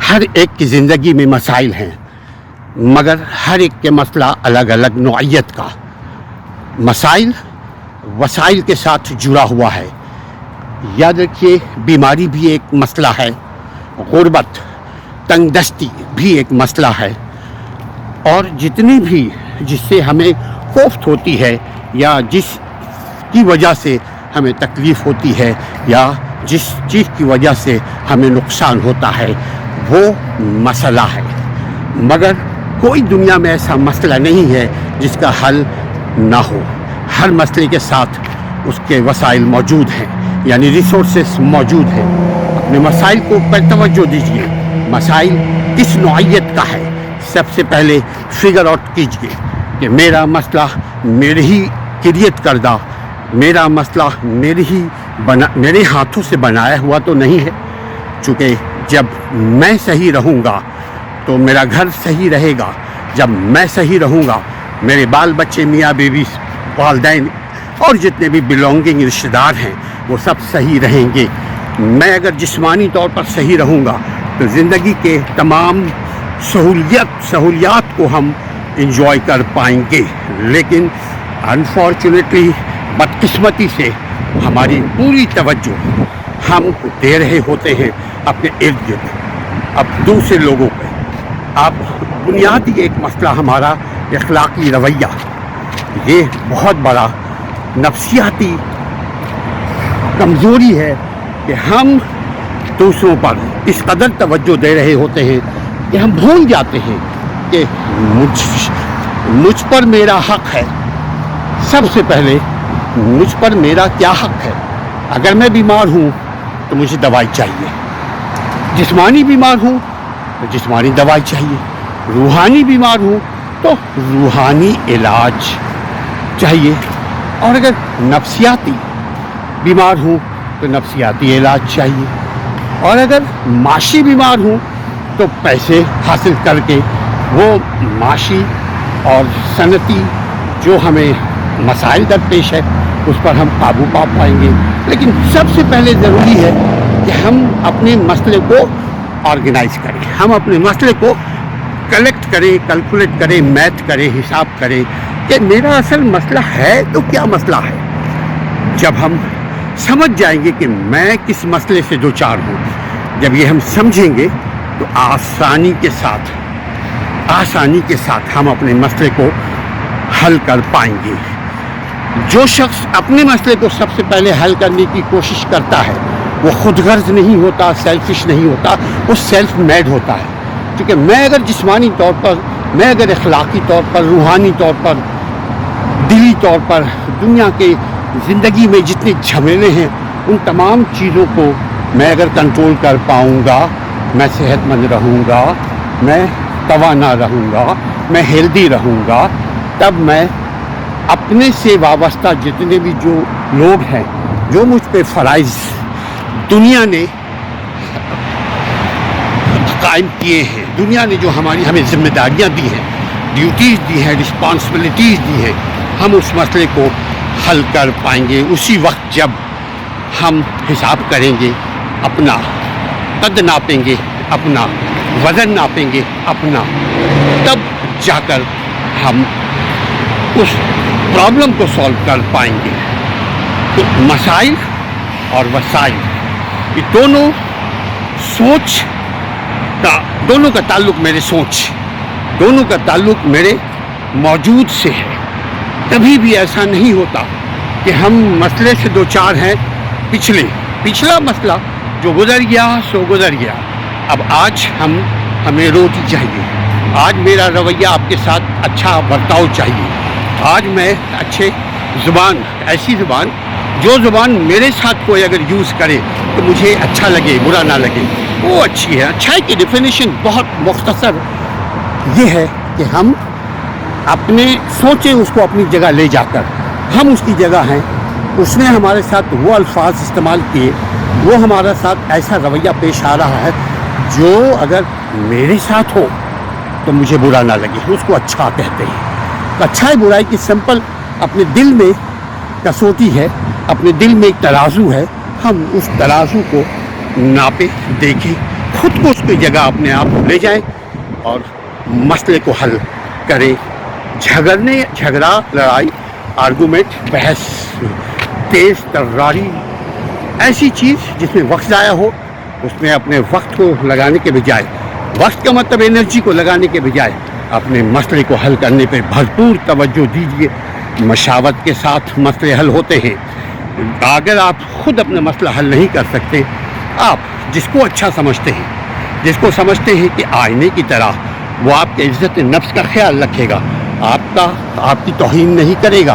ہر ایک کی زندگی میں مسائل ہیں، مگر ہر ایک کے مسئلہ الگ الگ نوعیت کا۔ مسائل وسائل کے ساتھ جڑا ہوا ہے۔ یاد رکھیے، بیماری بھی ایک مسئلہ ہے، غربت، تنگ دستی بھی ایک مسئلہ ہے، اور جتنی بھی جس سے ہمیں کوفت ہوتی ہے یا جس کی وجہ سے ہمیں تکلیف ہوتی ہے یا جس چیز کی وجہ سے ہمیں نقصان ہوتا ہے، وہ مسئلہ ہے۔ مگر کوئی دنیا میں ایسا مسئلہ نہیں ہے جس کا حل نہ ہو۔ ہر مسئلے کے ساتھ اس کے وسائل موجود ہیں، یعنی ریسورسز موجود ہیں۔ اپنے مسائل کو پر توجہ دیجیے، مسائل کس نوعیت کا ہے۔ سب سے پہلے فگر آؤٹ کیجیے کہ میرا مسئلہ میرے ہی کریٹ کردہ، میرا مسئلہ میرے ہاتھوں سے بنایا ہوا تو نہیں ہے، چونکہ جب میں صحیح رہوں گا تو میرا گھر صحیح رہے گا، جب میں صحیح رہوں گا میرے بال بچے، میاں بیوی، والدین اور جتنے بھی بلونگنگ رشتہ دار ہیں وہ سب صحیح رہیں گے۔ میں اگر جسمانی طور پر صحیح رہوں گا تو زندگی کے تمام سہولیات کو ہم انجوائے کر پائیں گے، لیکن انفارچونیٹلی بدقسمتی سے ہماری پوری توجہ ہم دے رہے ہوتے ہیں اپنے ارد گرد، اب دوسرے لوگوں پہ۔ اب بنیادی ایک مسئلہ ہمارا اخلاقی رویہ، یہ بہت بڑا نفسیاتی کمزوری ہے کہ ہم دوسروں پر اس قدر توجہ دے رہے ہوتے ہیں کہ ہم بھول جاتے ہیں کہ مجھ پر میرا حق ہے۔ سب سے پہلے مجھ پر میرا کیا حق ہے؟ اگر میں بیمار ہوں تو مجھے دوائی چاہیے، جسمانی بیمار ہوں تو جسمانی دوائی چاہیے، روحانی بیمار ہوں تو روحانی علاج چاہیے، اور اگر نفسیاتی بیمار ہوں تو نفسیاتی علاج چاہیے، اور اگر معاشی بیمار ہوں تو پیسے حاصل کر کے وہ معاشی اور صنعتی جو ہمیں مسائل درپیش ہے اس پر ہم قابو پا پائیں گے۔ لیکن سب سے پہلے ضروری ہے کہ ہم اپنے مسئلے کو آرگنائز کریں، ہم اپنے مسئلے کو کلیکٹ کریں، کیلکولیٹ کریں، میتھ کریں، حساب کریں کہ میرا اصل مسئلہ ہے تو کیا مسئلہ ہے۔ جب ہم سمجھ جائیں گے کہ میں کس مسئلے سے دوچار ہوں، جب یہ ہم سمجھیں گے تو آسانی کے ساتھ ہم اپنے مسئلے کو حل کر پائیں گے۔ جو شخص اپنے مسئلے کو سب سے پہلے حل کرنے کی کوشش کرتا ہے وہ خود غرض نہیں ہوتا، سیلفش نہیں ہوتا، وہ سیلف میڈ ہوتا ہے۔ کیونکہ میں اگر جسمانی طور پر، میں اگر اخلاقی طور پر، روحانی طور پر، دلی طور پر دنیا کے زندگی میں جتنے جھمیلے ہیں ان تمام چیزوں کو میں اگر کنٹرول کر پاؤں گا، میں صحت مند رہوں گا، میں توانا رہوں گا، میں ہیلدی رہوں گا، تب میں اپنے سے وابستہ جتنے بھی جو لوگ ہیں، جو مجھ پہ فرائض دنیا نے قائم کیے ہیں، دنیا نے جو ہمیں ذمہ داریاں دی ہیں، ڈیوٹیز دی ہیں، رسپانسبلٹیز دی ہیں، ہم اس مسئلے کو حل کر پائیں گے اسی وقت جب ہم حساب کریں گے، اپنا قد ناپیں گے، اپنا وزن ناپیں گے اپنا، تب جا کر ہم اس پرابلم کو سالو کر پائیں گے۔ تو مسائل اور وسائل یہ دونوں کا تعلق دونوں کا تعلق میرے موجود سے ہے۔ کبھی بھی ایسا نہیں ہوتا کہ ہم مسئلے سے دوچار ہیں پچھلا مسئلہ جو گزر گیا سو گزر گیا، اب آج ہمیں روٹی چاہیے، آج میرا رویہ آپ کے ساتھ اچھا برتاؤ چاہیے، آج میں ایسی زبان جو زبان میرے ساتھ کوئی اگر یوز کرے تو مجھے اچھا لگے، برا نہ لگے، وہ اچھی ہے۔ اچھائی کی ڈیفینیشن بہت مختصر یہ ہے کہ ہم اپنے سوچیں اس کو اپنی جگہ لے جا کر، ہم اس کی جگہ ہیں، اس نے ہمارے ساتھ وہ الفاظ استعمال کیے، وہ ہمارے ساتھ ایسا رویہ پیش آ رہا ہے جو اگر میرے ساتھ ہو تو مجھے برا نہ لگے، اس کو اچھا کہتے ہیں۔ اچھائی برائی کی سمپل اپنے دل میں کسوٹی ہے، اپنے دل میں ایک ترازو ہے، ہم اس ترازو کو ناپیں، دیکھیں खुद को उसकी जगह अपने आप ले जाएं और मसले को हल करें। झगड़ा, लड़ाई, आर्गूमेंट, बहस, तेज तर्रारी, ऐसी चीज़ जिसमें वक्त ज़ाया हो, उसमें अपने वक्त को लगाने के बजाय, वक्त का मतलब एनर्जी को लगाने के बजाय अपने मसले को हल करने पर भरपूर तवज्जो दीजिए। मशावरत के साथ मसले हल होते हैं। अगर आप खुद अपना मसला हल नहीं कर सकते, आप जिसको अच्छा समझते हैं, जिसको समझते हैं कि आईने की तरह वो आपके इज़्ज़त नफ्स का ख्याल रखेगा, आपकी तौहीन नहीं करेगा,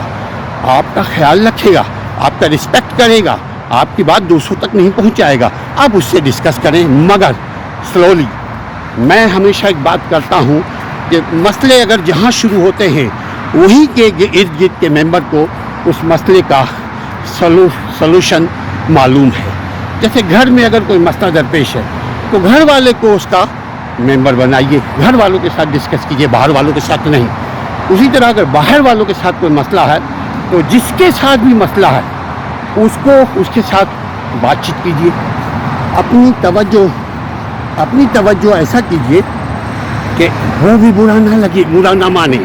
आपका ख्याल रखेगा, आपका रिस्पेक्ट करेगा, आपकी बात दूसरों तक नहीं पहुंचाएगा, आप उससे डिस्कस करें, मगर स्लोली। मैं हमेशा एक बात करता हूं कि मसले अगर जहां शुरू होते हैं वहीं के इर्द गिर्द के मेंबर को उस मसले का सलूशन मालूम है। जैसे घर में अगर कोई मसला दरपेश है तो घर वाले को उसका मेंबर बनाइए, घर वालों के साथ डिस्कस कीजिए, बाहर वालों के साथ नहीं। उसी तरह अगर बाहर वालों के साथ कोई मसला है तो जिसके साथ भी मसला है उसके साथ बातचीत कीजिए। अपनी तवज्जो ऐसा कीजिए कि वो भी बुरा ना लगे, बुरा ना माने।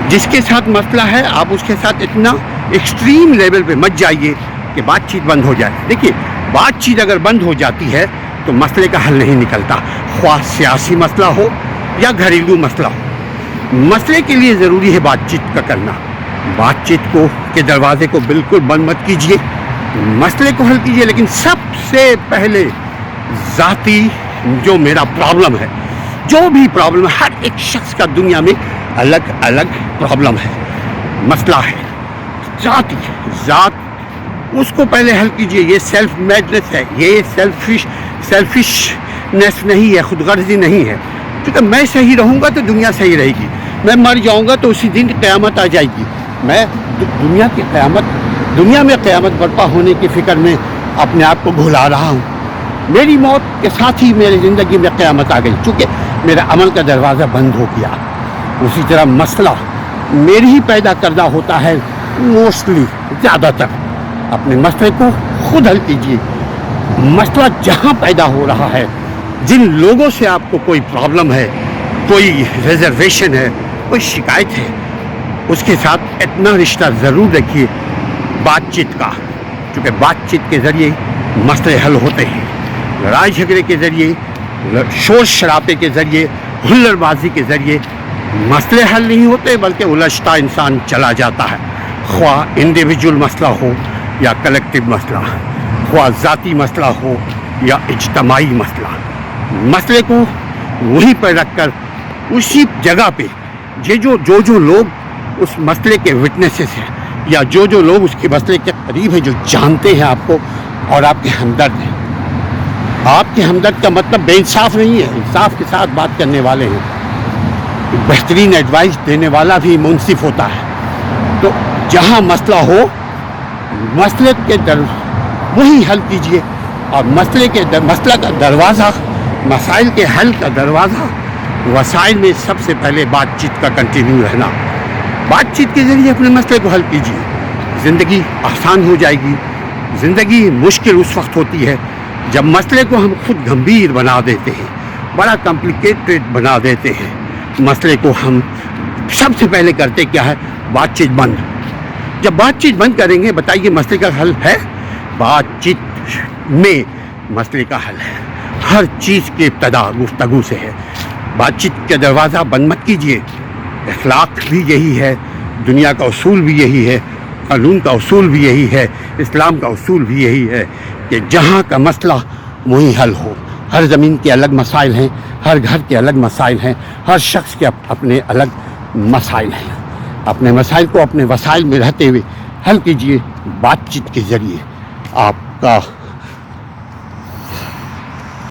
जिसके साथ मसला है आप उसके साथ इतना एक्सट्रीम लेवल पे मत जाइए कि बातचीत बंद हो जाए। देखिए, बातचीत अगर बंद हो जाती है तो मसले का हल नहीं निकलता, ख्वाह सियासी मसला हो या घरेलू मसला हो। मसले के लिए ज़रूरी है बातचीत का करना। बातचीत के दरवाजे को बिल्कुल बंद मत कीजिए, मसले को हल कीजिए। लेकिन सबसे पहले ज़ाती जो मेरा प्रॉब्लम है, जो भी प्रॉब्लम, हर एक शख्स का दुनिया में अलग अलग प्रॉब्लम है, मसला है, ज़ात, उसको पहले हल कीजिए। ये सेल्फ मेडनेस है, ये सेल्फिशनेस नहीं है, खुदगर्जी नहीं है। क्योंकि मैं सही रहूँगा तो दुनिया सही रहेगी, मैं मर जाऊँगा तो उसी दिन क़यामत आ जाएगी। मैं दुनिया में क़यामत बर्पा होने की फ़िक्र में अपने आप को भुला रहा हूँ। मेरी मौत के साथ ही मेरी ज़िंदगी में क़यामत आ गई, चूँकि मेरा अमल का दरवाज़ा बंद हो गया। उसी तरह मसला मेरी ही पैदा करना होता है मोस्टली, ज़्यादातर। अपने मसले को खुद हल कीजिए। मसला जहाँ पैदा हो रहा है, जिन लोगों से आपको कोई प्रॉब्लम है, कोई रिजर्वेशन है, कोई शिकायत है, उसके साथ इतना रिश्ता ज़रूर रखिए बातचीत का, क्योंकि बातचीत के ज़रिए मसले हल होते हैं। लड़ाई झगड़े के ज़रिए, शोर शराबे के ज़रिए, हुल्लड़बाजी के ज़रिए मसले हल नहीं होते, बल्कि उलझता इंसान चला जाता है। ख्वाह इंडिविजुअल मसला हो या कलेक्टिव मसला, ख्वाह ज़ाती मसला हो या इज्तमाई मसला, मसले को वहीं पर रखकर उसी जगह पे जो लोग उस मसले के विटनेसेस हैं या जो लोग उसके मसले के करीब हैं, जो जानते हैं आपको और आपके हमदर्द हैं। आपके हमदर्द का मतलब बेइंसाफ नहीं है, इंसाफ के साथ बात करने वाले हैं। बेहतरीन एडवाइस देने वाला भी मुंसिफ होता है। तो जहाँ मसला हो, मसले के वही हल कीजिए। और मसला का दरवाज़ा, मसाइल के हल का दरवाज़ा, वसाइल में सबसे पहले बातचीत का कंटिन्यू रहना। बातचीत के ज़रिए अपने मसले को हल कीजिए, ज़िंदगी आसान हो जाएगी। ज़िंदगी मुश्किल उस वक्त होती है जब मसले को हम खुद गंभीर बना देते हैं, बड़ा कॉम्प्लिकेटेड बना देते हैं। मसले को हम सबसे पहले करते क्या है? बातचीत बंद। जब बातचीत बंद करेंगे, बताइए मसले का हल है? बातचीत में मसले का हल है। हर चीज़ की इब्तदा गुफ्तगू से है। बातचीत का दरवाज़ा बंद मत कीजिए। अखलाक भी यही है, दुनिया का उसूल भी यही है, कानून का उसूल भी यही है, इस्लाम का उसूल भी यही है कि जहाँ का मसला वहीं हल हो। हर ज़मीन के अलग मसाइल हैं, हर घर के अलग मसाइल हैं, हर शख्स के अपने अलग मसाइल हैं। अपने मसाइल को अपने वसाइल में रहते हुए हल कीजिए। बातचीत के ज़रिए आपका